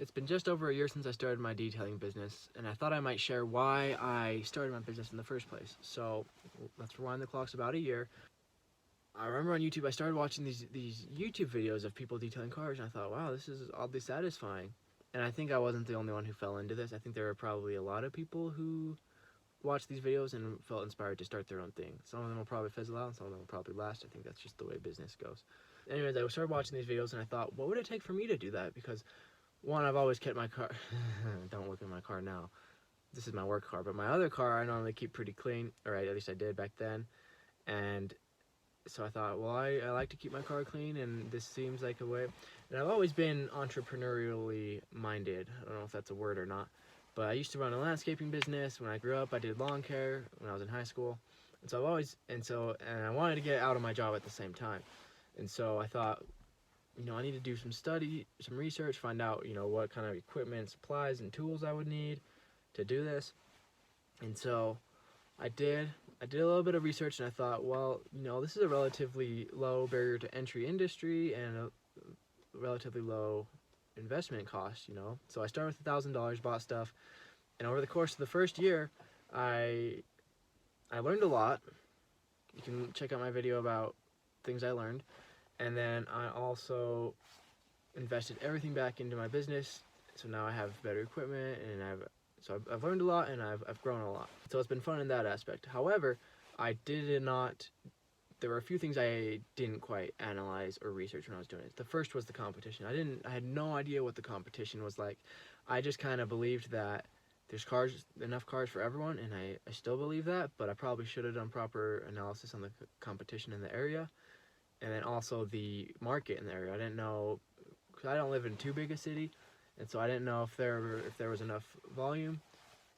It's been just over a year since I started my detailing business, and I thought I might share why I started my business in the first place. So let's rewind the clocks about a year. I remember on YouTube I started watching these YouTube videos of people detailing cars, and I thought, wow, this is oddly satisfying. And I think I wasn't the only one who fell into this. I think there were probably a lot of people who watched these videos and felt inspired to start their own thing. Some of them will probably fizzle out, and some of them will probably last. I think that's just the way business goes. Anyways, I started watching these videos, and I thought, what would it take for me to do that? Because one, I've always kept my car. Don't look at my car now. This is my work car, but my other car I normally keep pretty clean, or at least I did back then. And so I thought, well, I like to keep my car clean, and this seems like a way. And I've always been entrepreneurially minded. I don't know if that's a word or not, but I used to run a landscaping business when I grew up. I did lawn care when I was in high school, and so and I wanted to get out of my job at the same time. And so I thought, I need to do some study, some research, find out, what kind of equipment, supplies, and tools I would need to do this. And so I did a little bit of research, and I thought, well, this is a relatively low barrier to entry industry and a relatively low investment cost, So I started with $1,000, bought stuff, and over the course of the first year, I learned a lot. You can check out my video about things I learned. And then I also invested everything back into my business. So now I have better equipment, and I've learned a lot, and I've grown a lot. So it's been fun in that aspect. However, there were a few things I didn't quite analyze or research when I was doing it. The first was the competition. I had no idea what the competition was like. I just kind of believed that there's enough cars for everyone, and I still believe that, but I probably should have done proper analysis on the competition in the area. And then also the market in the area. I didn't know, because I don't live in too big a city, and so I didn't know if there was enough volume.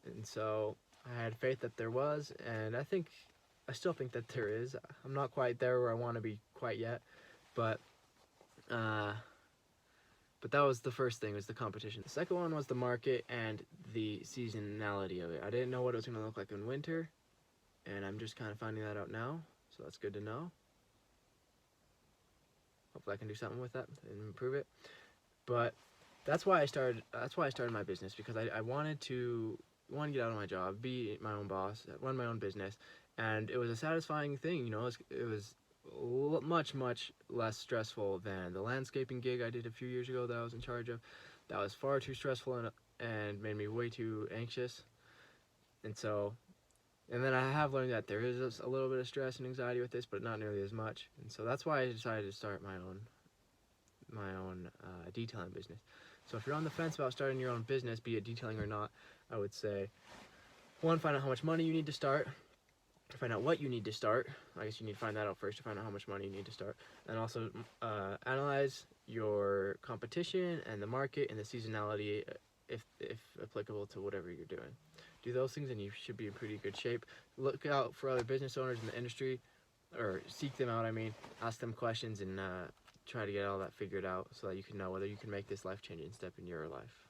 And so I had faith that there was, and I still think that there is. I'm not quite there where I want to be quite yet, but that was the first thing, was the competition. The second one was the market and the seasonality of it. I didn't know what it was going to look like in winter, and I'm just kind of finding that out now, so that's good to know. Hopefully I can do something with that and improve it. But that's why I started my business, because I wanted to get out of my job, be my own boss, run my own business, and it was a satisfying thing. It was much less stressful than the landscaping gig I did a few years ago that I was in charge of. That was far too stressful and made me way too anxious. And then I have learned that there is a little bit of stress and anxiety with this, but not nearly as much. And so that's why I decided to start my own detailing business. So if you're on the fence about starting your own business, be it detailing or not, I would say, one, find out how much money you need to start. Find out what you need to start. I guess you need to find that out first to find out how much money you need to start. And also analyze your competition and the market and the seasonality, if applicable, to whatever you're doing. Do those things and you should be in pretty good shape. Look out for other business owners in the industry, or seek them out, ask them questions, and try to get all that figured out so that you can know whether you can make this life-changing step in your life.